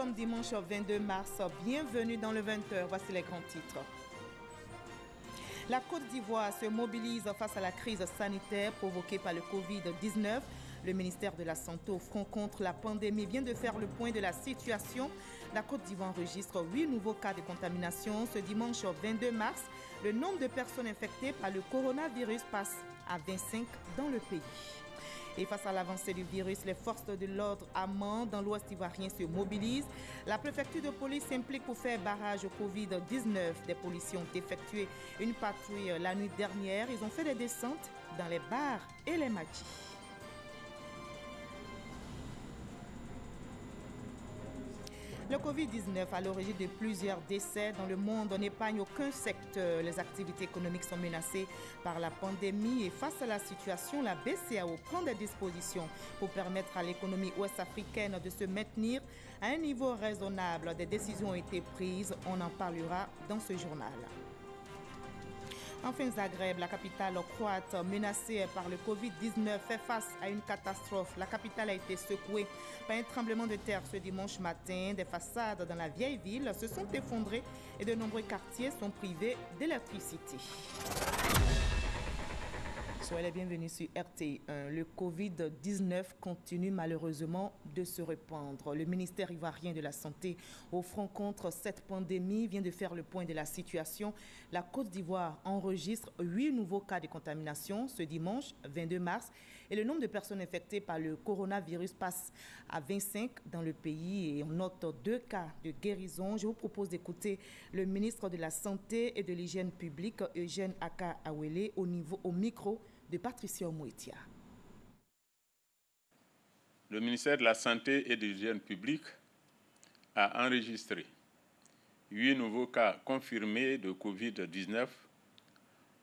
sommes dimanche 22 mars. Bienvenue dans le 20h. Voici les grands titres. La Côte d'Ivoire se mobilise face à la crise sanitaire provoquée par le Covid-19. Le ministère de la Santé au front contre la pandémie vient de faire le point de la situation. La Côte d'Ivoire enregistre 8 nouveaux cas de contamination. Ce dimanche 22 mars, le nombre de personnes infectées par le coronavirus passe à 25 dans le pays. Et face à l'avancée du virus, les forces de l'ordre à Mans, dans l'ouest ivoirien, se mobilisent. La préfecture de police s'implique pour faire barrage au Covid-19. Des policiers ont effectué une patrouille la nuit dernière. Ils ont fait des descentes dans les bars et les maquis. Le Covid-19 à l'origine de plusieurs décès dans le monde n'épargne aucun secteur. Les activités économiques sont menacées par la pandémie et face à la situation, la BCEAO prend des dispositions pour permettre à l'économie ouest-africaine de se maintenir à un niveau raisonnable. Des décisions ont été prises, on en parlera dans ce journal. Enfin, Zagreb, la capitale croate menacée par le Covid-19, fait face à une catastrophe. La capitale a été secouée par un tremblement de terre ce dimanche matin. Des façades dans la vieille ville se sont effondrées et de nombreux quartiers sont privés d'électricité. Soyez les bienvenus sur RTI1. Le Covid-19 continue malheureusement de se répandre. Le ministère ivoirien de la Santé au front contre cette pandémie vient de faire le point de la situation. La Côte d'Ivoire enregistre 8 nouveaux cas de contamination ce dimanche 22 mars et le nombre de personnes infectées par le coronavirus passe à 25 dans le pays et on note 2 cas de guérison. Je vous propose d'écouter le ministre de la Santé et de l'Hygiène publique, Eugène Aka Awele, au micro de Patricia Mouetia. Le ministère de la Santé et de l'Hygiène publique a enregistré 8 nouveaux cas confirmés de Covid-19,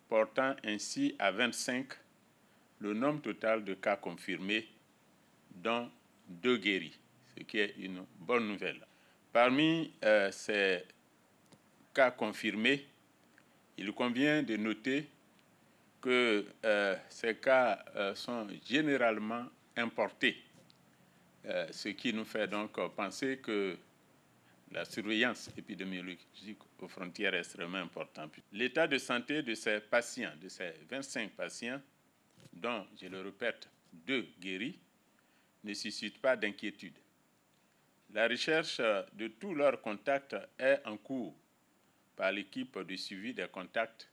portant ainsi à 25 le nombre total de cas confirmés, dont 2 guéris, ce qui est une bonne nouvelle. Parmi ces cas confirmés, il convient de noter que ces cas sont généralement importés, ce qui nous fait donc penser que la surveillance épidémiologique aux frontières est extrêmement importante. L'état de santé de ces patients, de ces 25 patients, dont, je le répète, 2 guéris, ne suscite pas d'inquiétude. La recherche de tous leurs contacts est en cours par l'équipe de suivi des contacts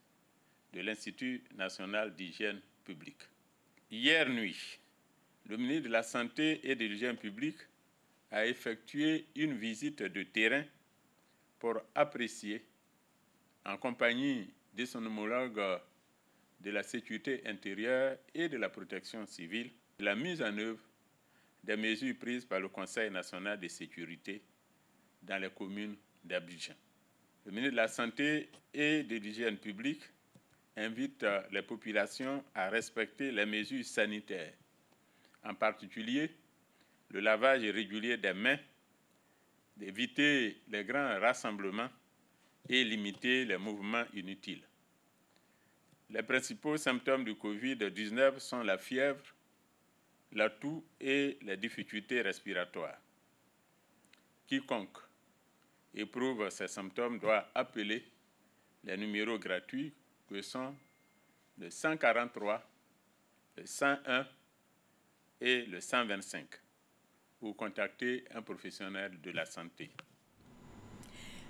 de l'Institut national d'hygiène publique. Hier nuit, le ministre de la Santé et de l'Hygiène publique a effectué une visite de terrain pour apprécier, en compagnie de son homologue de la sécurité intérieure et de la protection civile, la mise en œuvre des mesures prises par le Conseil national de sécurité dans les communes d'Abidjan. Le ministre de la Santé et de l'Hygiène publique invite les populations à respecter les mesures sanitaires, en particulier le lavage régulier des mains, d'éviter les grands rassemblements et limiter les mouvements inutiles. Les principaux symptômes du Covid-19 sont la fièvre, la toux et les difficultés respiratoires. Quiconque éprouve ces symptômes doit appeler les numéros gratuits que sont le 143, le 101 et le 125 ou contacter un professionnel de la santé.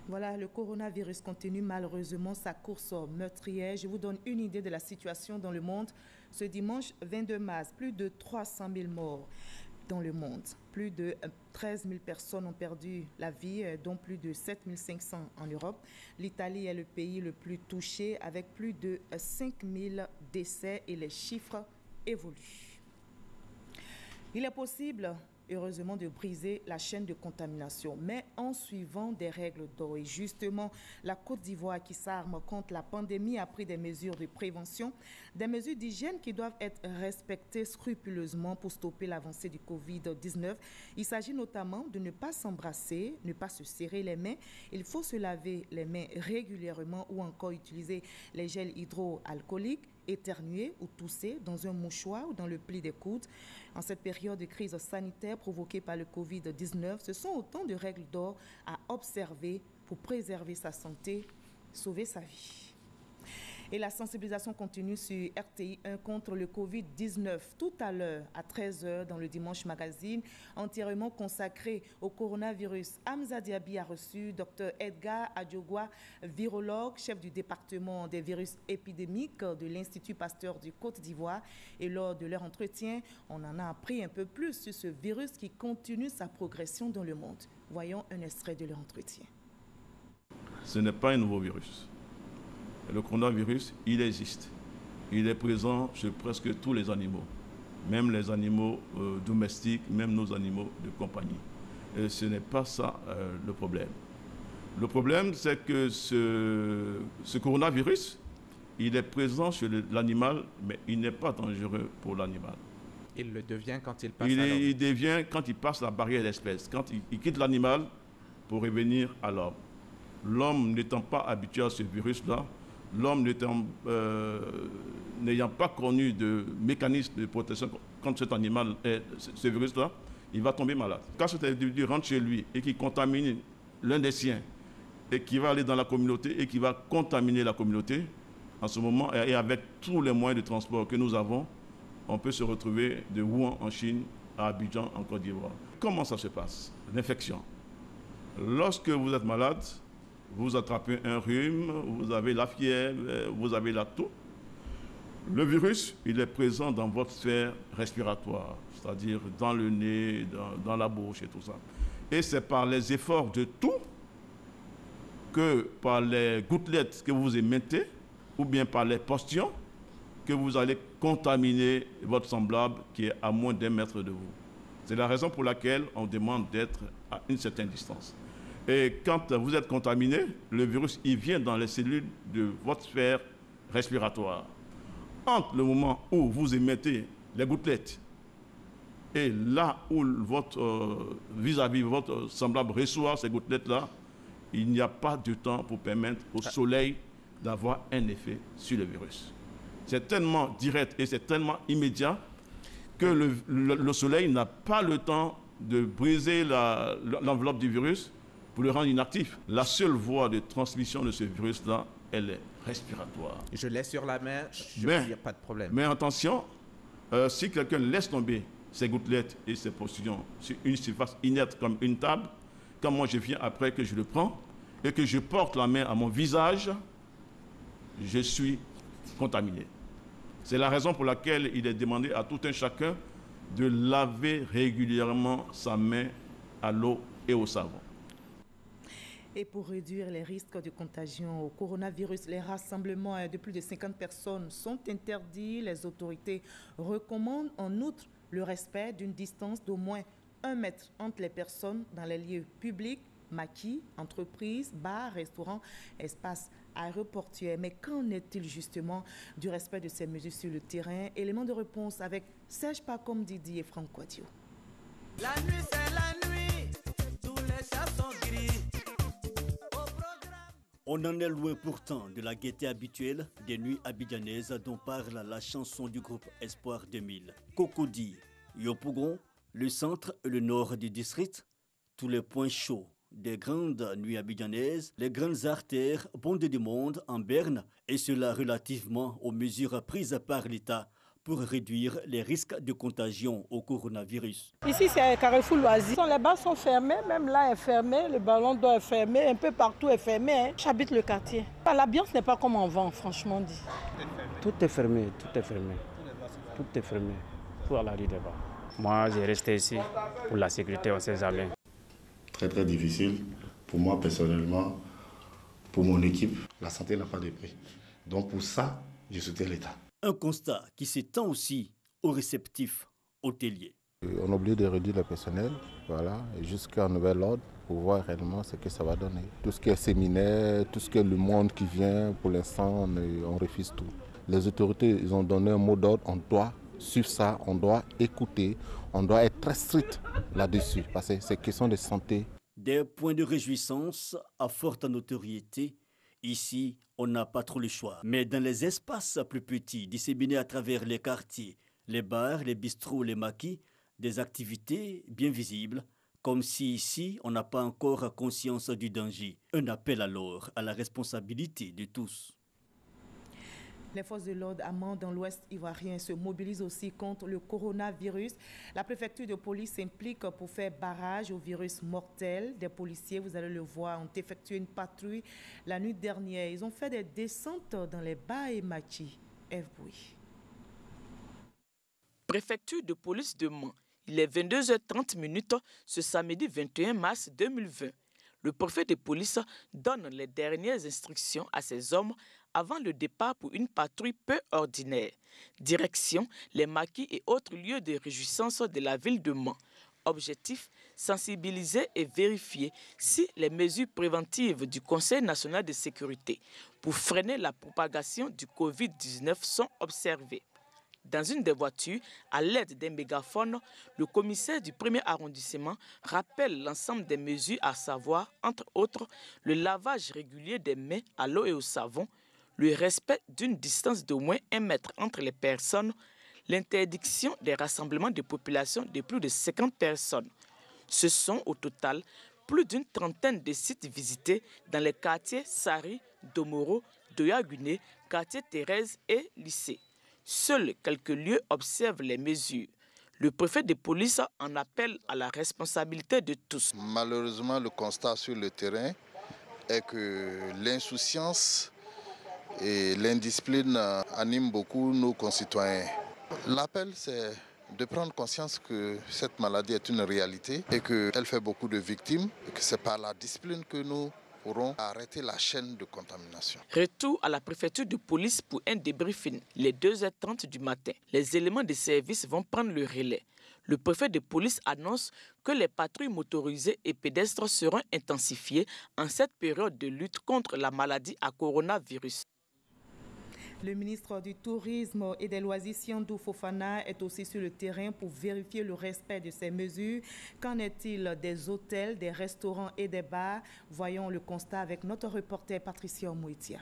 Voilà, le coronavirus continue malheureusement sa course meurtrière. Je vous donne une idée de la situation dans le monde. Ce dimanche 22 mars, plus de 300 000 morts dans le monde. Plus de 13 000 personnes ont perdu la vie, dont plus de 7 500 en Europe. L'Italie est le pays le plus touché avec plus de 5 000 décès et les chiffres évoluent. Il est possible, heureusement, de briser la chaîne de contamination, mais en suivant des règles d'or. Et justement, la Côte d'Ivoire, qui s'arme contre la pandémie, a pris des mesures de prévention, des mesures d'hygiène qui doivent être respectées scrupuleusement pour stopper l'avancée du Covid-19. Il s'agit notamment de ne pas s'embrasser, ne pas se serrer les mains. Il faut se laver les mains régulièrement ou encore utiliser les gels hydroalcooliques, éternuer ou tousser dans un mouchoir ou dans le pli des coudes. En cette période de crise sanitaire, provoquées par le Covid-19, ce sont autant de règles d'or à observer pour préserver sa santé, sauver sa vie. Et la sensibilisation continue sur RTI 1 contre le Covid-19 tout à l'heure à 13h dans le Dimanche Magazine, entièrement consacré au coronavirus. Hamza Diaby a reçu Dr Edgar Adjogwa, virologue, chef du département des virus épidémiques de l'Institut Pasteur du Côte d'Ivoire. Et lors de leur entretien, on en a appris un peu plus sur ce virus qui continue sa progression dans le monde. Voyons un extrait de leur entretien. Ce n'est pas un nouveau virus. Le coronavirus, il existe. Il est présent chez presque tous les animaux, même les animaux domestiques, même nos animaux de compagnie. Et ce n'est pas ça le problème. Le problème, c'est que ce coronavirus, il est présent chez l'animal, mais il n'est pas dangereux pour l'animal. Il le devient quand il passe à l'homme. Il devient quand il passe la barrière d'espèce, quand il quitte l'animal pour revenir à l'homme. L'homme n'étant pas habitué à ce virus-là, l'homme n'ayant pas connu de mécanisme de protection contre cet animal, ce virus-là, il va tomber malade. Quand cet individu rentre chez lui et qu'il contamine l'un des siens, et qui va aller dans la communauté et qui va contaminer la communauté, en ce moment, et avec tous les moyens de transport que nous avons, on peut se retrouver de Wuhan en Chine à Abidjan en Côte d'Ivoire. Comment ça se passe? L'infection. Lorsque vous êtes malade, vous attrapez un rhume, vous avez la fièvre, vous avez la toux. Le virus, il est présent dans votre sphère respiratoire, c'est-à-dire dans le nez, dans la bouche et tout ça. Et c'est par les efforts de toux que par les gouttelettes que vous émettez, ou bien par les postillons, que vous allez contaminer votre semblable qui est à moins d'1 mètre de vous. C'est la raison pour laquelle on demande d'être à une certaine distance. Et quand vous êtes contaminé, le virus, il vient dans les cellules de votre sphère respiratoire. Entre le moment où vous émettez les gouttelettes et là où votre vis-à-vis, votre semblable reçoit ces gouttelettes-là, il n'y a pas de temps pour permettre au soleil d'avoir un effet sur le virus. C'est tellement direct et c'est tellement immédiat que le soleil n'a pas le temps de briser l'enveloppe du virus pour le rendre inactif. La seule voie de transmission de ce virus-là, elle est respiratoire. Je l'ai sur la main, il n'y a pas de problème. Mais attention, si quelqu'un laisse tomber ses gouttelettes et ses postillons sur une surface inerte comme une table, quand moi je viens après que je le prends et que je porte la main à mon visage, je suis contaminé. C'est la raison pour laquelle il est demandé à tout un chacun de laver régulièrement sa main à l'eau et au savon. Et pour réduire les risques de contagion au coronavirus, les rassemblements de plus de 50 personnes sont interdits. Les autorités recommandent en outre le respect d'une distance d'au moins 1 mètre entre les personnes dans les lieux publics, maquis, entreprises, bars, restaurants, espaces aéroportuaires. Mais qu'en est-il justement du respect de ces mesures sur le terrain? Élément de réponse avec Serge Pacom Didi et Franck Quadio. La nuit, c'est la nuit, tous les chats sont gris. On en est loin pourtant de la gaieté habituelle des nuits abidjanaises dont parle la chanson du groupe Espoir 2000. Cocody, Yopougon, le centre et le nord du district, tous les points chauds des grandes nuits abidjanaises, les grandes artères bondées de monde en berne, et cela relativement aux mesures prises par l'État pour réduire les risques de contagion au coronavirus. Ici, c'est Carrefour Loisir. Les bars sont fermés, même là est fermé, le ballon d'eau est fermé, un peu partout est fermé. J'habite le quartier. L'ambiance n'est pas comme en vent, franchement dit. Tout est fermé, tout est fermé. Tout est fermé pour la rue des bars. Moi, j'ai resté ici pour la sécurité, on sait jamais. Très difficile pour moi personnellement, pour mon équipe. La santé n'a pas de prix. Donc pour ça, je soutiens l'État. Un constat qui s'étend aussi aux réceptifs hôteliers. On oublie de réduire le personnel, voilà, jusqu'à nouvel ordre pour voir réellement ce que ça va donner. Tout ce qui est séminaire, tout ce qui est le monde qui vient, pour l'instant, on refuse tout. Les autorités, ils ont donné un mot d'ordre, on doit suivre ça, on doit écouter, on doit être très strict là-dessus, parce que c'est question de santé. Des points de réjouissance à forte notoriété. Ici, on n'a pas trop le choix. Mais dans les espaces plus petits, disséminés à travers les quartiers, les bars, les bistrots, les maquis, Des activités bien visibles, comme si ici on n'a pas encore conscience du danger. Un appel alors à la responsabilité de tous. Les forces de l'ordre à Mans dans l'Ouest ivoirien se mobilisent aussi contre le coronavirus. La préfecture de police s'implique pour faire barrage au virus mortel. Des policiers, vous allez le voir, ont effectué une patrouille la nuit dernière. Ils ont fait des descentes dans les bas et Machi. F. Préfecture de police de Mans. Il est 22h30 ce samedi 21 mars 2020. Le préfet de police donne les dernières instructions à ses hommes avant le départ pour une patrouille peu ordinaire. Direction les maquis et autres lieux de réjouissance de la ville de Mans. Objectif, sensibiliser et vérifier si les mesures préventives du Conseil national de sécurité pour freiner la propagation du Covid-19 sont observées. Dans une des voitures, à l'aide d'un mégaphone, le commissaire du 1er arrondissement rappelle l'ensemble des mesures, à savoir, entre autres, le lavage régulier des mains à l'eau et au savon, le respect d'une distance d'au moins 1 mètre entre les personnes, l'interdiction des rassemblements de population de plus de 50 personnes. Ce sont au total plus d'une trentaine de sites visités dans les quartiers Sari, Domoro, Doyaguné, quartier Thérèse et lycée. Seuls quelques lieux observent les mesures. Le préfet de police en appelle à la responsabilité de tous. Malheureusement, le constat sur le terrain est que l'insouciance et l'indiscipline animent beaucoup nos concitoyens. L'appel, c'est de prendre conscience que cette maladie est une réalité et qu'elle fait beaucoup de victimes et que c'est par la discipline que nous pourront arrêter la chaîne de contamination. Retour à la préfecture de police pour un débriefing. Les 2h30 du matin, les éléments de service vont prendre le relais. Le préfet de police annonce que les patrouilles motorisées et pédestres seront intensifiées en cette période de lutte contre la maladie à coronavirus. Le ministre du Tourisme et des Loisirs, Siandou Fofana, est aussi sur le terrain pour vérifier le respect de ces mesures. Qu'en est-il des hôtels, des restaurants et des bars? Voyons le constat avec notre reporter Patricia Mouitia.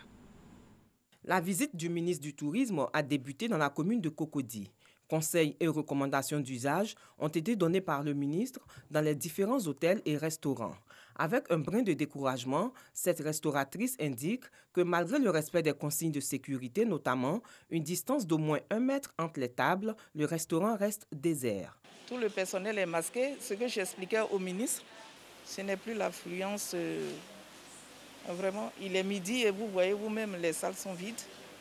La visite du ministre du Tourisme a débuté dans la commune de Cocody. Conseils et recommandations d'usage ont été donnés par le ministre dans les différents hôtels et restaurants. Avec un brin de découragement, cette restauratrice indique que malgré le respect des consignes de sécurité, notamment une distance d'au moins 1 mètre entre les tables, le restaurant reste désert. Tout le personnel est masqué. Ce que j'expliquais au ministre, ce n'est plus l'affluence. Vraiment, il est midi et vous voyez vous-même, les salles sont vides.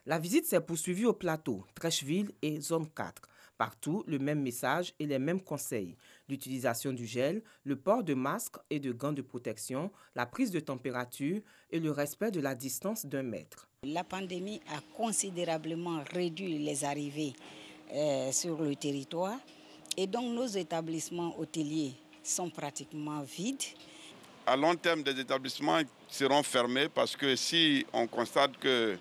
La visite s'est poursuivie au plateau, Trècheville et Zone 4. Partout, le même message et les mêmes conseils. L'utilisation du gel, le port de masques et de gants de protection, la prise de température et le respect de la distance d'1 mètre. La pandémie a considérablement réduit les arrivées sur le territoire et donc nos établissements hôteliers sont pratiquement vides. À long terme, des établissements seront fermés parce que si on constate que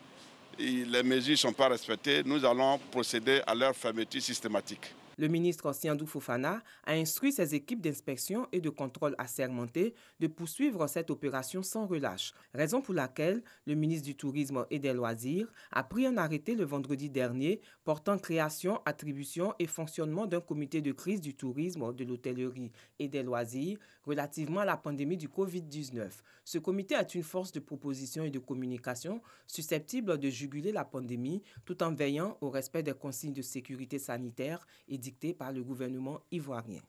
les mesures ne sont pas respectées, nous allons procéder à leur fermeture systématique. Le ministre Siandou Fofana a instruit ses équipes d'inspection et de contrôle assermentées de poursuivre cette opération sans relâche, raison pour laquelle le ministre du Tourisme et des Loisirs a pris un arrêté le vendredi dernier portant création, attribution et fonctionnement d'un comité de crise du tourisme, de l'hôtellerie et des loisirs relativement à la pandémie du Covid-19. Ce comité est une force de proposition et de communication susceptible de juguler la pandémie tout en veillant au respect des consignes de sécurité sanitaire et dicté par le gouvernement ivoirien.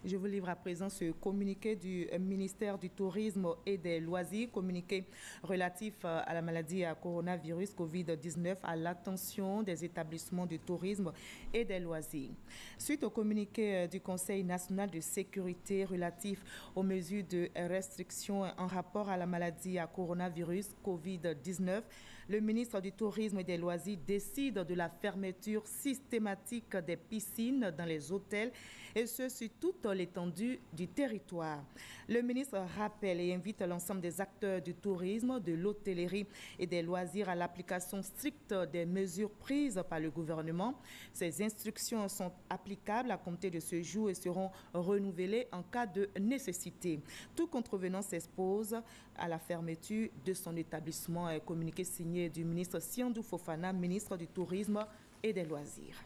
Je vous livre à présent ce communiqué du ministère du Tourisme et des Loisirs, communiqué relatif à la maladie à coronavirus Covid-19 à l'attention des établissements du tourisme et des loisirs. Suite au communiqué du Conseil national de sécurité relatif aux mesures de restriction en rapport à la maladie à coronavirus Covid-19, le ministre du Tourisme et des Loisirs décide de la fermeture systématique des piscines dans les hôtels et ce sur toute l'étendue du territoire. Le ministre rappelle et invite l'ensemble des acteurs du tourisme, de l'hôtellerie et des loisirs à l'application stricte des mesures prises par le gouvernement. Ces instructions sont applicables à compter de ce jour et seront renouvelées en cas de nécessité. Tout contrevenant s'expose à la fermeture de son établissement. Un communiqué signé du ministre Siandou Fofana, ministre du Tourisme et des Loisirs.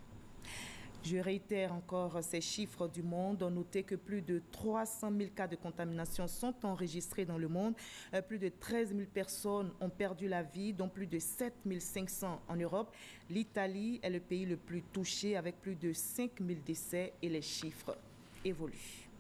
Je réitère encore ces chiffres du monde. On notait que plus de 300 000 cas de contamination sont enregistrés dans le monde. Plus de 13 000 personnes ont perdu la vie, dont plus de 7 500 en Europe. L'Italie est le pays le plus touché avec plus de 5 000 décès et les chiffres évoluent.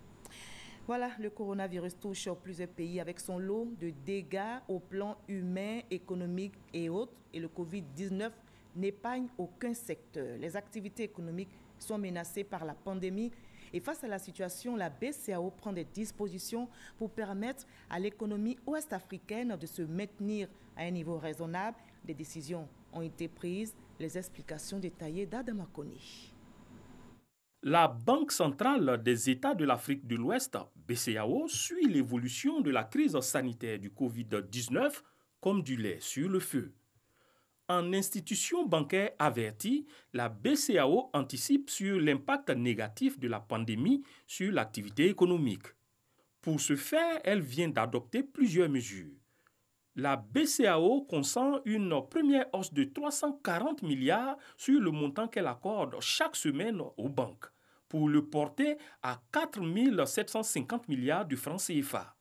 Voilà, le coronavirus touche plusieurs pays avec son lot de dégâts au plan humain, économique et autres. Et le Covid-19 n'épargne aucun secteur. Les activités économiques sont menacées par la pandémie. Et face à la situation, la BCEAO prend des dispositions pour permettre à l'économie ouest-africaine de se maintenir à un niveau raisonnable. Des décisions ont été prises. Les explications détaillées d'Adama Koni. La Banque centrale des États de l'Afrique de l'Ouest, BCEAO, suit l'évolution de la crise sanitaire du Covid-19 comme du lait sur le feu. En institution bancaire avertie, la BCEAO anticipe sur l'impact négatif de la pandémie sur l'activité économique. Pour ce faire, elle vient d'adopter plusieurs mesures. La BCEAO consent une première hausse de 340 milliards sur le montant qu'elle accorde chaque semaine aux banques, pour le porter à 4 750 milliards de francs CFA.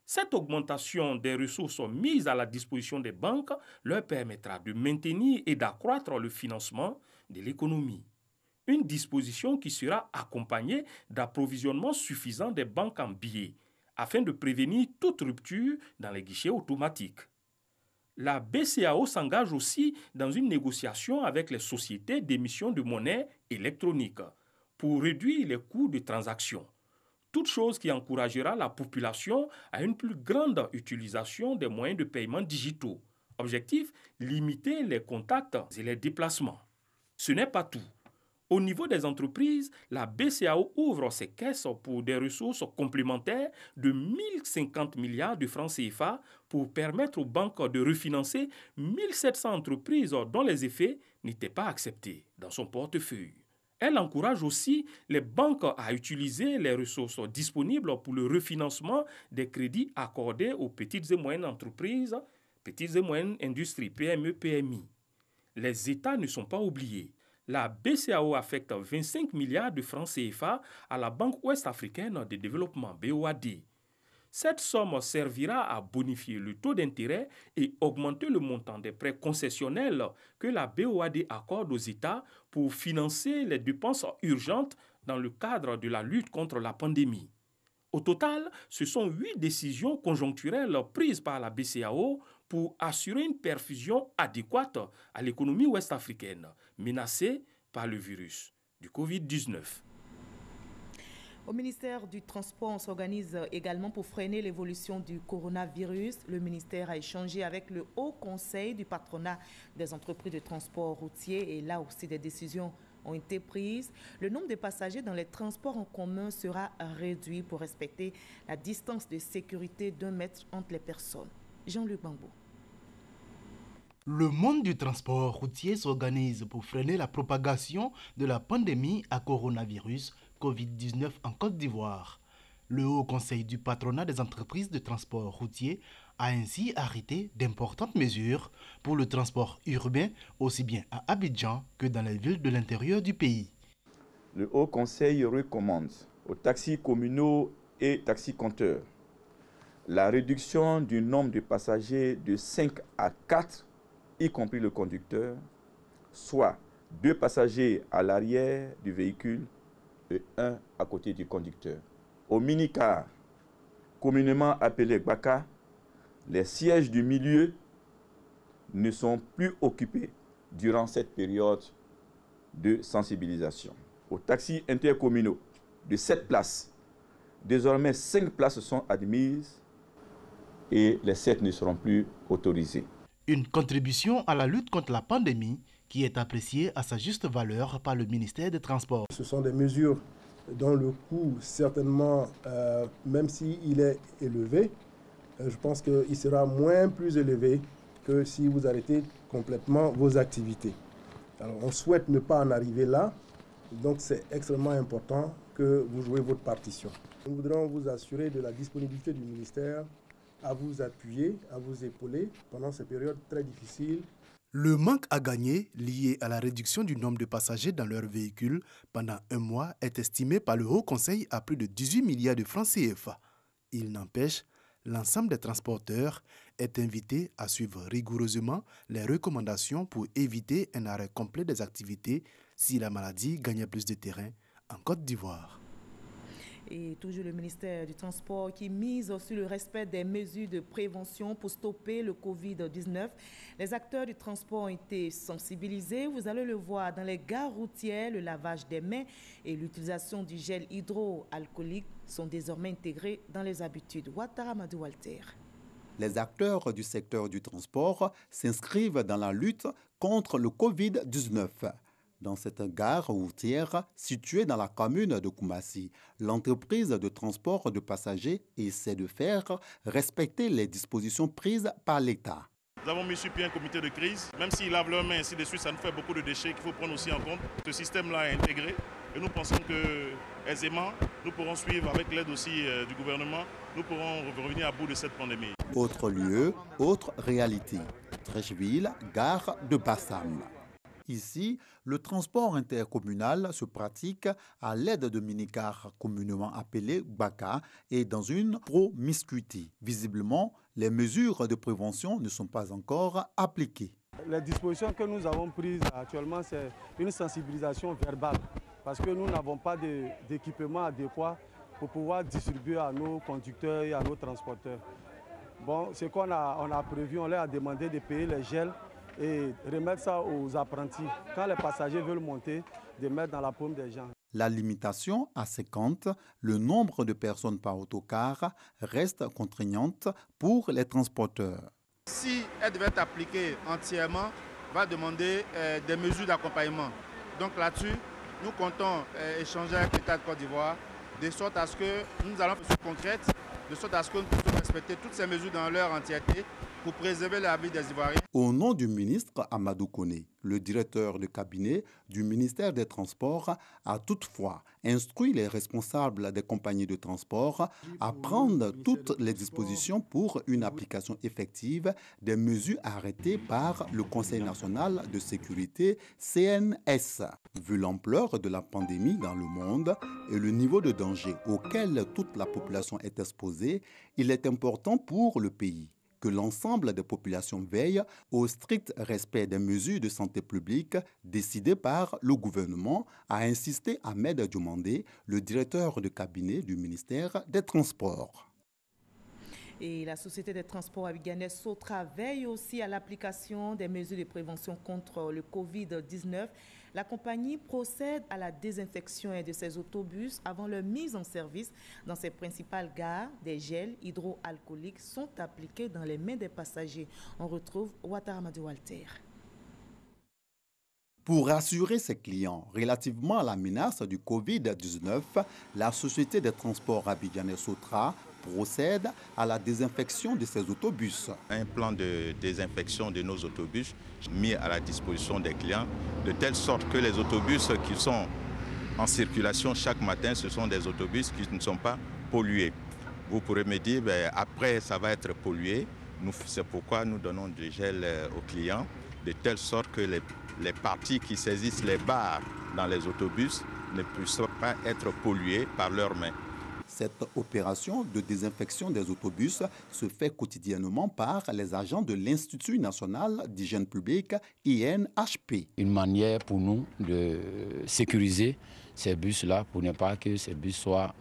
Cette augmentation des ressources mises à la disposition des banques leur permettra de maintenir et d'accroître le financement de l'économie. Une disposition qui sera accompagnée d'approvisionnement suffisant des banques en billets, afin de prévenir toute rupture dans les guichets automatiques. La BCEAO s'engage aussi dans une négociation avec les sociétés d'émission de monnaie électronique pour réduire les coûts de transaction. Toute chose qui encouragera la population à une plus grande utilisation des moyens de paiement digitaux. Objectif, limiter les contacts et les déplacements. Ce n'est pas tout. Au niveau des entreprises, la BCEAO ouvre ses caisses pour des ressources complémentaires de 1050 milliards de francs CFA pour permettre aux banques de refinancer 1700 entreprises dont les effets n'étaient pas acceptés dans son portefeuille. Elle encourage aussi les banques à utiliser les ressources disponibles pour le refinancement des crédits accordés aux petites et moyennes entreprises, petites et moyennes industries, PME, PMI. Les États ne sont pas oubliés. La BCEAO affecte 25 milliards de francs CFA à la Banque ouest-africaine de développement, BOAD. Cette somme servira à bonifier le taux d'intérêt et augmenter le montant des prêts concessionnels que la BOAD accorde aux États pour financer les dépenses urgentes dans le cadre de la lutte contre la pandémie. Au total, ce sont 8 décisions conjoncturelles prises par la BCEAO pour assurer une perfusion adéquate à l'économie ouest-africaine menacée par le virus du Covid-19. Au ministère du Transport, on s'organise également pour freiner l'évolution du coronavirus. Le ministère a échangé avec le Haut Conseil du patronat des entreprises de transport routier et là aussi des décisions ont été prises. Le nombre de passagers dans les transports en commun sera réduit pour respecter la distance de sécurité d'1 mètre entre les personnes. Jean-Luc Bambo. Le monde du transport routier s'organise pour freiner la propagation de la pandémie à coronavirus Covid-19 en Côte d'Ivoire. Le Haut Conseil du patronat des entreprises de transport routier a ainsi arrêté d'importantes mesures pour le transport urbain, aussi bien à Abidjan que dans les villes de l'intérieur du pays. Le Haut Conseil recommande aux taxis communaux et taxis compteurs la réduction du nombre de passagers de 5 à 4, y compris le conducteur, soit 2 passagers à l'arrière du véhicule et 1 à côté du conducteur. Au minicar, communément appelé Baka, les sièges du milieu ne sont plus occupés durant cette période de sensibilisation. Aux taxis intercommunaux de 7 places, désormais 5 places sont admises et les 7 ne seront plus autorisées. Une contribution à la lutte contre la pandémie qui est appréciée à sa juste valeur par le ministère des Transports. Ce sont des mesures dont le coût, certainement, même s'il est élevé, je pense qu'il sera plus élevé que si vous arrêtez complètement vos activités. Alors, on souhaite ne pas en arriver là, donc c'est extrêmement important que vous jouez votre partition. Nous voudrons vous assurer de la disponibilité du ministère à vous appuyer, à vous épauler pendant ces périodes très difficiles. Le manque à gagner lié à la réduction du nombre de passagers dans leurs véhicules pendant un mois est estimé par le Haut Conseil à plus de 18 milliards de francs CFA. Il n'empêche, l'ensemble des transporteurs est invité à suivre rigoureusement les recommandations pour éviter un arrêt complet des activités si la maladie gagnait plus de terrain en Côte d'Ivoire. Et toujours le ministère du Transport qui mise sur le respect des mesures de prévention pour stopper le Covid-19. Les acteurs du transport ont été sensibilisés. Vous allez le voir dans les gares routières, le lavage des mains et l'utilisation du gel hydroalcoolique sont désormais intégrés dans les habitudes. Ouattara Amadou Walter. Les acteurs du secteur du transport s'inscrivent dans la lutte contre le Covid-19. Dans cette gare routière située dans la commune de Koumassi, l'entreprise de transport de passagers essaie de faire respecter les dispositions prises par l'État. Nous avons mis sur pied un comité de crise. Même s'ils lavent leurs mains, ainsi de suite, ça nous fait beaucoup de déchets qu'il faut prendre aussi en compte. Ce système-là est intégré et nous pensons que aisément, nous pourrons suivre avec l'aide aussi du gouvernement, nous pourrons revenir à bout de cette pandémie. Autre lieu, autre réalité. Treichville, gare de Bassam. Ici, le transport intercommunal se pratique à l'aide de minicars communément appelés Baka et dans une promiscuité. Visiblement, les mesures de prévention ne sont pas encore appliquées. Les dispositions que nous avons prises actuellement, c'est une sensibilisation verbale parce que nous n'avons pas d'équipement adéquat pour pouvoir distribuer à nos conducteurs et à nos transporteurs. Bon, ce qu'on a prévu, on leur a demandé de payer les gels et remettre ça aux apprentis. Quand les passagers veulent monter, de mettre dans la paume des gens. La limitation à 50, le nombre de personnes par autocar reste contraignante pour les transporteurs. Si elle devait être appliquée entièrement, va demander des mesures d'accompagnement. Donc là-dessus, nous comptons échanger avec l'État de Côte d'Ivoire, de sorte à ce que nous allons faire concrète, de sorte à ce que nous puissions respecter toutes ces mesures dans leur entièreté pour préserver la vie des Ivoiriens. Au nom du ministre Amadou Koné, le directeur de cabinet du ministère des Transports a toutefois instruit les responsables des compagnies de transport à prendre toutes les dispositions pour une application effective des mesures arrêtées par le Conseil national de sécurité CNS. Vu l'ampleur de la pandémie dans le monde et le niveau de danger auquel toute la population est exposée, il est important pour le pays que l'ensemble des populations veillent au strict respect des mesures de santé publique décidées par le gouvernement, a insisté Ahmed Diomandé, le directeur de cabinet du ministère des Transports. Et la Société des transports abidjanaise SOTRA veille aussi à l'application des mesures de prévention contre le Covid-19. La compagnie procède à la désinfection de ses autobus avant leur mise en service dans ses principales gares. Des gels hydroalcooliques sont appliqués dans les mains des passagers. On retrouve Ouattara Amadou Walter. Pour rassurer ses clients relativement à la menace du Covid-19, la Société des transports abidjanaise SOTRA procède à la désinfection de ses autobus. Un plan de désinfection de nos autobus mis à la disposition des clients, de telle sorte que les autobus qui sont en circulation chaque matin, ce sont des autobus qui ne sont pas pollués. Vous pourrez me dire, après ça va être pollué, c'est pourquoi nous donnons du gel aux clients, de telle sorte que les parties qui saisissent les barres dans les autobus ne puissent pas être polluées par leurs mains. Cette opération de désinfection des autobus se fait quotidiennement par les agents de l'Institut national d'hygiène publique, INHP. Une manière pour nous de sécuriser ces bus-là pour ne pas que ces bus soient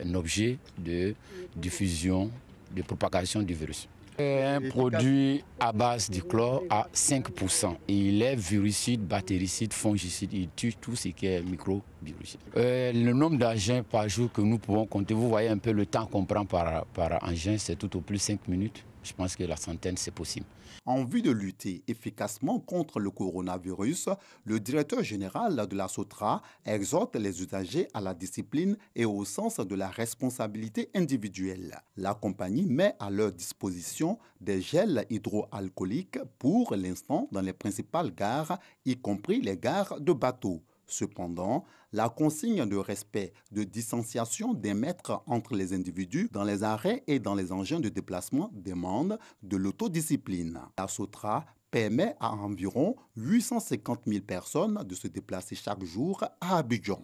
un objet de diffusion, de propagation du virus. Un produit à base de chlore à 5%. Il est virucide, bactéricide, fongicide. Il tue tout ce qui est micro-virucide. Le nombre d'engins par jour que nous pouvons compter, vous voyez un peu le temps qu'on prend par engin, c'est tout au plus 5 minutes. Je pense que la centaine, c'est possible. En vue de lutter efficacement contre le coronavirus, le directeur général de la SOTRA exhorte les usagers à la discipline et au sens de la responsabilité individuelle. La compagnie met à leur disposition des gels hydroalcooliques pour l'instant dans les principales gares, y compris les gares de bateaux. Cependant, la consigne de respect de distanciation d'1 mètre entre les individus dans les arrêts et dans les engins de déplacement demande de l'autodiscipline. La SOTRA permet à environ 850 000 personnes de se déplacer chaque jour à Abidjan.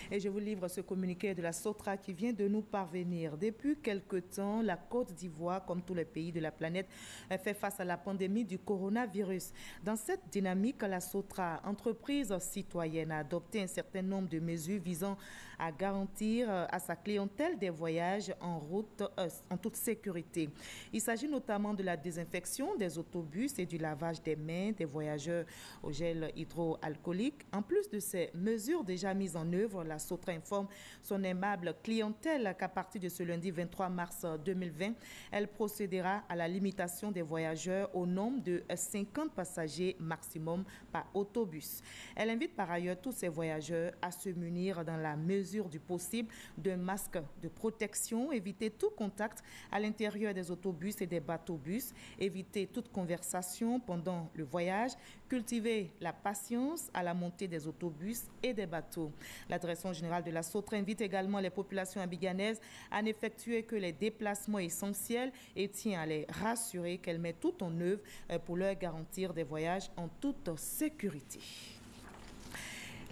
Et je vous livre ce communiqué de la SOTRA qui vient de nous parvenir. Depuis quelque temps, la Côte d'Ivoire, comme tous les pays de la planète, fait face à la pandémie du coronavirus. Dans cette dynamique, la SOTRA, entreprise citoyenne, a adopté un certain nombre de mesures visant à garantir à sa clientèle des voyages en route en toute sécurité. Il s'agit notamment de la désinfection des autobus et du lavage des mains des voyageurs au gel hydroalcoolique. En plus de ces mesures déjà mises en œuvre, la SOTRA informe son aimable clientèle qu'à partir de ce lundi 23 mars 2020, elle procédera à la limitation des voyageurs au nombre de 50 passagers maximum par autobus. Elle invite par ailleurs tous ces voyageurs à se munir dans la mesure du possible d'un masque de protection, éviter tout contact à l'intérieur des autobus et des bateaux-bus, éviter toute conversation pendant le voyage, cultiver la patience à la montée des autobus et des bateaux. La direction générale de la SOTRA invite également les populations abidjanaises à n'effectuer que les déplacements essentiels et tient à les rassurer qu'elle met tout en œuvre pour leur garantir des voyages en toute sécurité.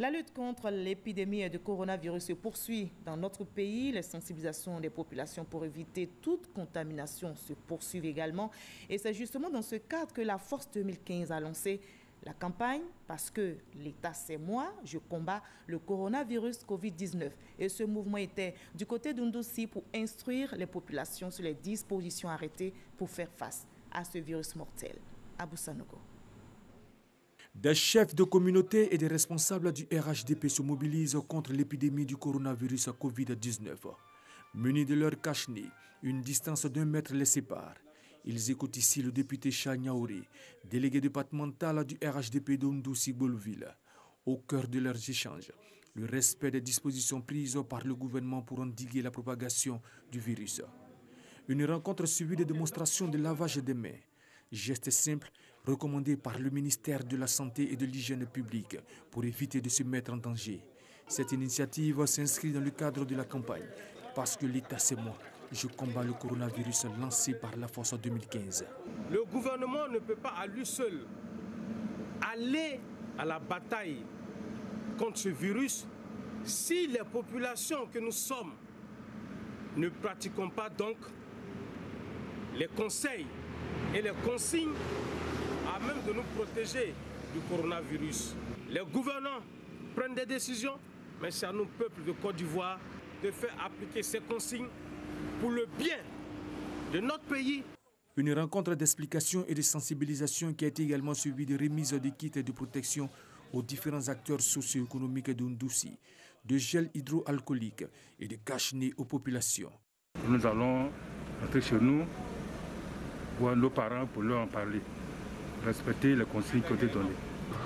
La lutte contre l'épidémie de coronavirus se poursuit dans notre pays. Les sensibilisations des populations pour éviter toute contamination se poursuivent également. Et c'est justement dans ce cadre que la Force 2015 a lancé la campagne « Parce que l'État c'est moi, je combats le coronavirus Covid-19 ». Et ce mouvement était du côté d'Undoussi pour instruire les populations sur les dispositions arrêtées pour faire face à ce virus mortel. Abou Sanogo. Des chefs de communauté et des responsables du RHDP se mobilisent contre l'épidémie du coronavirus Covid-19. Munis de leur cache-nez, une distance d'1 mètre les sépare. Ils écoutent ici le député Chanyaouri, délégué départemental du RHDP d'Undoussi-Bolville. Au cœur de leurs échanges, le respect des dispositions prises par le gouvernement pour endiguer la propagation du virus. Une rencontre suivie de démonstrations de lavage des mains. Geste simple recommandé par le ministère de la Santé et de l'Hygiène publique pour éviter de se mettre en danger. Cette initiative s'inscrit dans le cadre de la campagne « Parce que l'État c'est moi, je combats le coronavirus » lancé par la Force 2015. Le gouvernement ne peut pas à lui seul aller à la bataille contre ce virus si les populations que nous sommes ne pratiquons pas donc les conseils et les consignes à même de nous protéger du coronavirus. Les gouvernants prennent des décisions, mais c'est à nous, peuple de Côte d'Ivoire, de faire appliquer ces consignes pour le bien de notre pays. Une rencontre d'explication et de sensibilisation qui a été également suivie de remise de kits de protection aux différents acteurs socio-économiques d'Undoussi, de gel hydroalcoolique et de cache-nez aux populations. Nous allons rentrer chez nous, voir nos parents pour leur en parler. Respecter les consignes qui ont été données.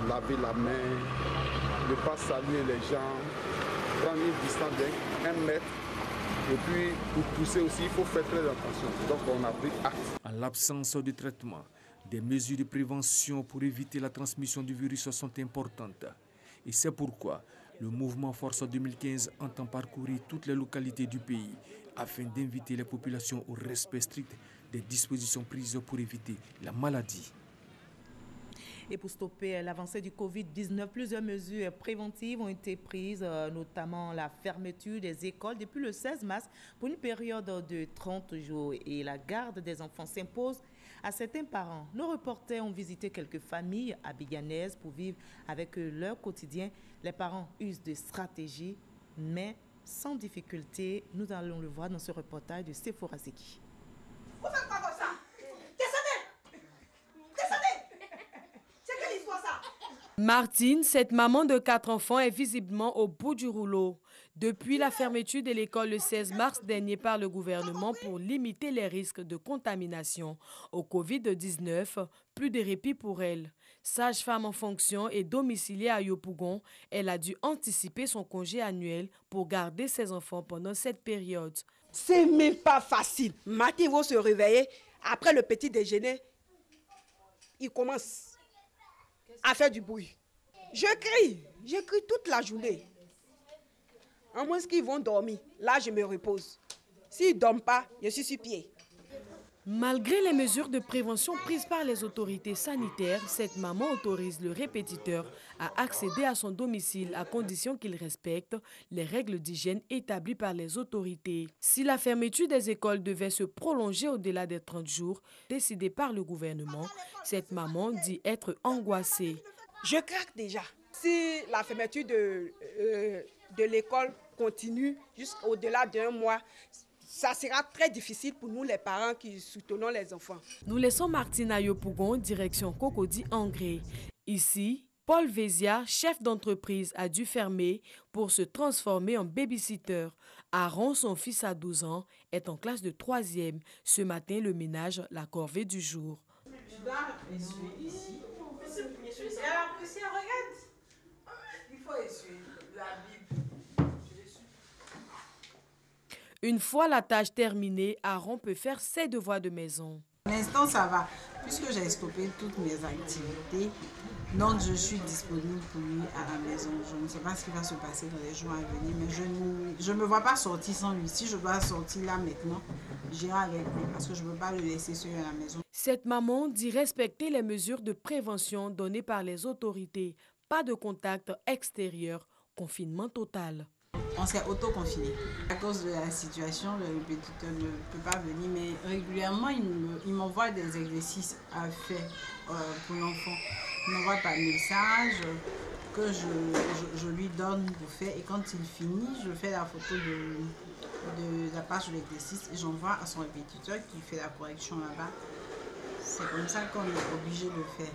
Laver la main, ne pas saluer les gens, prendre une distance d'1 mètre. Et puis, pour pousser aussi, il faut faire très attention. Donc, on a pris acte. En l'absence de traitement, des mesures de prévention pour éviter la transmission du virus sont importantes. Et c'est pourquoi le mouvement Force 2015 entend parcourir toutes les localités du pays afin d'inviter les populations au respect strict des dispositions prises pour éviter la maladie. Et pour stopper l'avancée du Covid-19, plusieurs mesures préventives ont été prises, notamment la fermeture des écoles depuis le 16 mars pour une période de 30 jours. Et la garde des enfants s'impose à certains parents. Nos reporters ont visité quelques familles abidjanaises pour vivre avec leur quotidien. Les parents usent de stratégies, mais sans difficulté. Nous allons le voir dans ce reportage de Sephora Zeki. Vous faites quoi comme ça? Descendez! Descendez! C'est quelle histoire ça? Martine, cette maman de 4 enfants, est visiblement au bout du rouleau. Depuis la fermeture de l'école le 16 mars dernier par le gouvernement pour limiter les risques de contamination au Covid-19, plus de répit pour elle. Sage-femme en fonction et domiciliée à Yopougon, elle a dû anticiper son congé annuel pour garder ses enfants pendant cette période. C'est même pas facile. Matin, ils vont se réveiller. Après le petit déjeuner, ils commencent à faire du bruit. Je crie toute la journée. En moins qu'ils vont dormir, là je me repose. S'ils ne dorment pas, je suis sur pied. Malgré les mesures de prévention prises par les autorités sanitaires, cette maman autorise le répétiteur à accéder à son domicile à condition qu'il respecte les règles d'hygiène établies par les autorités. Si la fermeture des écoles devait se prolonger au-delà des 30 jours décidés par le gouvernement, cette maman dit être angoissée. Je craque déjà. Si la fermeture de l'école continue jusqu'au-delà d'un mois, ça sera très difficile pour nous les parents qui soutenons les enfants. Nous laissons Martine Ayopougon, direction Cocody Angré. Ici, Paul Vézia, chef d'entreprise, a dû fermer pour se transformer en babysitter. Aaron, son fils à 12 ans, est en classe de 3e. Ce matin, le ménage, la corvée du jour. Je dois essuyer ici. Regarde. Il faut essuyer la Bible. Une fois la tâche terminée, Aaron peut faire ses devoirs de maison. Pour l'instant, ça va. Puisque j'ai stoppé toutes mes activités, donc je suis disponible pour lui à la maison. Je ne sais pas ce qui va se passer dans les jours à venir, mais je ne me vois pas sortir sans lui. Si je dois sortir là maintenant, j'irai avec lui parce que je ne veux pas le laisser seul à la maison. Cette maman dit respecter les mesures de prévention données par les autorités. Pas de contact extérieur, confinement total. On s'est auto-confiné. À cause de la situation, le répétiteur ne peut pas venir, mais régulièrement, il m'envoie des exercices à faire pour l'enfant. Il m'envoie par message que je lui donne pour faire. Et quand il finit, je fais la photo de la page de l'exercice et j'envoie à son répétiteur qui fait la correction là-bas. C'est comme ça qu'on est obligé de faire.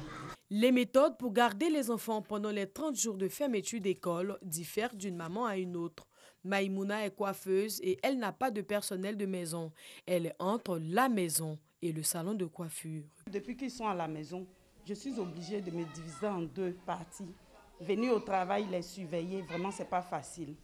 Les méthodes pour garder les enfants pendant les 30 jours de fermeture d'école diffèrent d'une maman à une autre. Maïmouna est coiffeuse et elle n'a pas de personnel de maison. Elle est entre la maison et le salon de coiffure. Depuis qu'ils sont à la maison, je suis obligée de me diviser en deux parties. Venir au travail, les surveiller, vraiment, c'est pas facile.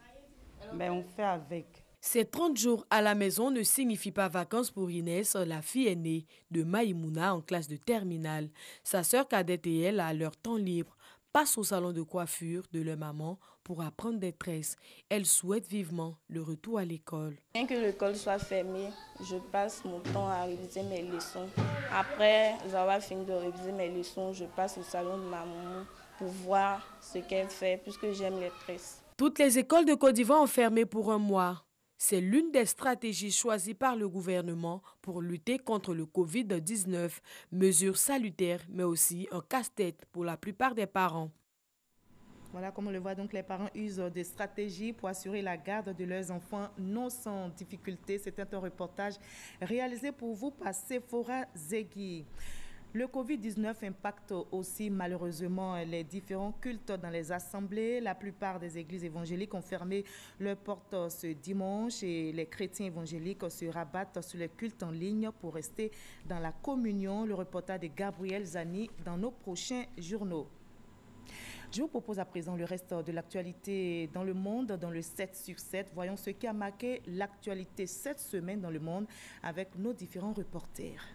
Mais on fait avec. Ces 30 jours à la maison ne signifient pas vacances pour Inès, la fille aînée de Maïmouna en classe de terminale. Sa sœur cadette et elle, à leur temps libre, passent au salon de coiffure de leur maman pour apprendre des tresses. Elle souhaite vivement le retour à l'école. Bien que l'école soit fermée, je passe mon temps à réviser mes leçons. Après avoir fini de réviser mes leçons, je passe au salon de ma maman pour voir ce qu'elle fait puisque j'aime les tresses. Toutes les écoles de Côte d'Ivoire ont fermé pour un mois. C'est l'une des stratégies choisies par le gouvernement pour lutter contre le Covid-19. Mesure salutaire, mais aussi un casse-tête pour la plupart des parents. Voilà, comme on le voit, donc les parents usent des stratégies pour assurer la garde de leurs enfants, non sans difficulté. C'est un reportage réalisé pour vous par Sephora Zegui. Le Covid-19 impacte aussi malheureusement les différents cultes dans les assemblées. La plupart des églises évangéliques ont fermé leurs portes ce dimanche et les chrétiens évangéliques se rabattent sur les cultes en ligne pour rester dans la communion. Le reportage de Gabriel Zani dans nos prochains journaux. Je vous propose à présent le reste de l'actualité dans le monde, dans le 7 sur 7. Voyons ce qui a marqué l'actualité cette semaine dans le monde avec nos différents reporters.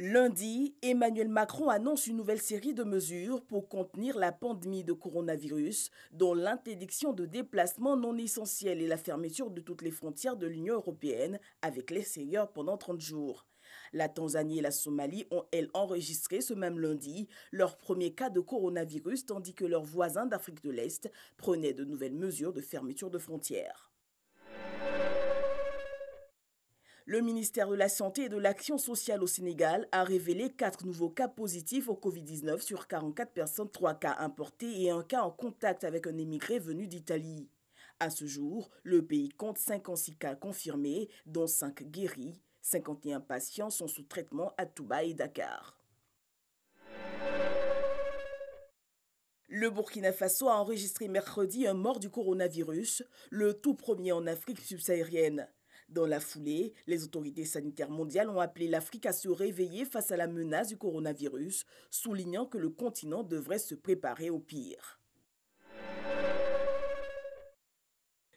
Lundi, Emmanuel Macron annonce une nouvelle série de mesures pour contenir la pandémie de coronavirus, dont l'interdiction de déplacements non essentiels et la fermeture de toutes les frontières de l'Union européenne avec l'extérieur pendant 30 jours. La Tanzanie et la Somalie ont, elles, enregistré ce même lundi leur premier cas de coronavirus, tandis que leurs voisins d'Afrique de l'Est prenaient de nouvelles mesures de fermeture de frontières. Le ministère de la Santé et de l'Action sociale au Sénégal a révélé 4 nouveaux cas positifs au Covid-19 sur 44 personnes, 3 cas importés et un cas en contact avec un émigré venu d'Italie. À ce jour, le pays compte 56 cas confirmés, dont 5 guéris. 51 patients sont sous traitement à Touba et Dakar. Le Burkina Faso a enregistré mercredi un mort du coronavirus, le tout premier en Afrique subsaharienne. Dans la foulée, les autorités sanitaires mondiales ont appelé l'Afrique à se réveiller face à la menace du coronavirus, soulignant que le continent devrait se préparer au pire.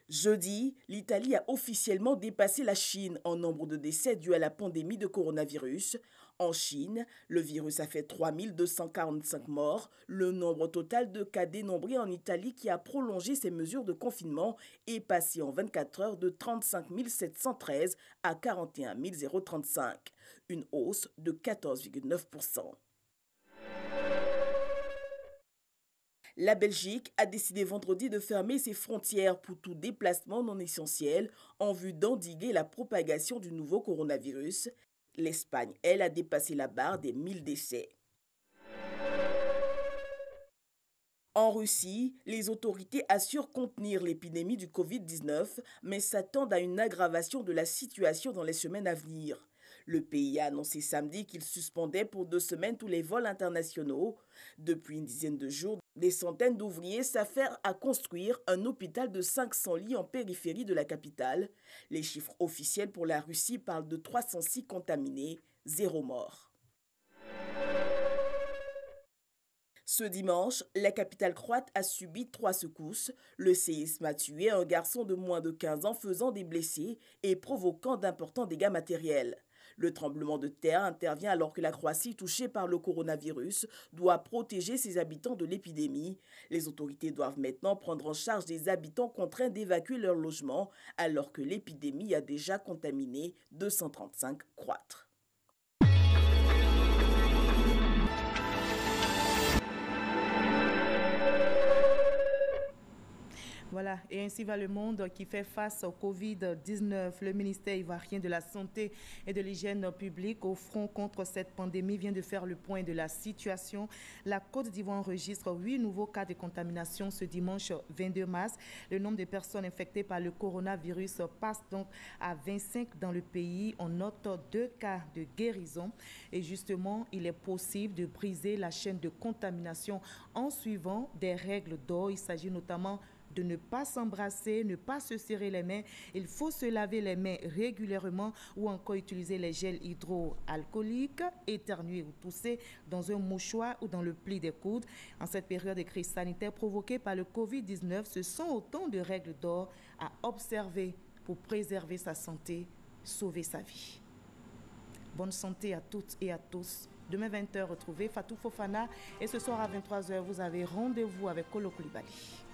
Jeudi, l'Italie a officiellement dépassé la Chine en nombre de décès dus à la pandémie de coronavirus. En Chine, le virus a fait 3245 morts. Le nombre total de cas dénombrés en Italie, qui a prolongé ses mesures de confinement, est passé en 24 heures de 35 713 à 41 035, une hausse de 14,9%. La Belgique a décidé vendredi de fermer ses frontières pour tout déplacement non essentiel en vue d'endiguer la propagation du nouveau coronavirus. L'Espagne, elle, a dépassé la barre des 1000 décès. En Russie, les autorités assurent contenir l'épidémie du Covid-19, mais s'attendent à une aggravation de la situation dans les semaines à venir. Le pays a annoncé samedi qu'il suspendait pour 2 semaines tous les vols internationaux. Depuis une dizaine de jours, des centaines d'ouvriers s'affairent à construire un hôpital de 500 lits en périphérie de la capitale. Les chiffres officiels pour la Russie parlent de 306 contaminés, 0 mort. Ce dimanche, la capitale croate a subi 3 secousses. Le séisme a tué un garçon de moins de 15 ans, faisant des blessés et provoquant d'importants dégâts matériels. Le tremblement de terre intervient alors que la Croatie, touchée par le coronavirus, doit protéger ses habitants de l'épidémie. Les autorités doivent maintenant prendre en charge des habitants contraints d'évacuer leur logement, alors que l'épidémie a déjà contaminé 235 Croates. Voilà, et ainsi va le monde qui fait face au Covid-19. Le ministère ivoirien de la Santé et de l'Hygiène publique au front contre cette pandémie vient de faire le point de la situation. La Côte d'Ivoire enregistre 8 nouveaux cas de contamination ce dimanche 22 mars. Le nombre de personnes infectées par le coronavirus passe donc à 25 dans le pays. On note 2 cas de guérison. Et justement, il est possible de briser la chaîne de contamination en suivant des règles d'or. Il s'agit notamment de ne pas s'embrasser, ne pas se serrer les mains. Il faut se laver les mains régulièrement ou encore utiliser les gels hydroalcooliques, éternuer ou tousser dans un mouchoir ou dans le pli des coudes. En cette période de crise sanitaire provoquée par le Covid-19, ce sont autant de règles d'or à observer pour préserver sa santé, sauver sa vie. Bonne santé à toutes et à tous. Demain 20h, retrouvez Fatou Fofana et ce soir à 23h, vous avez rendez-vous avec Kolo Koulibaly.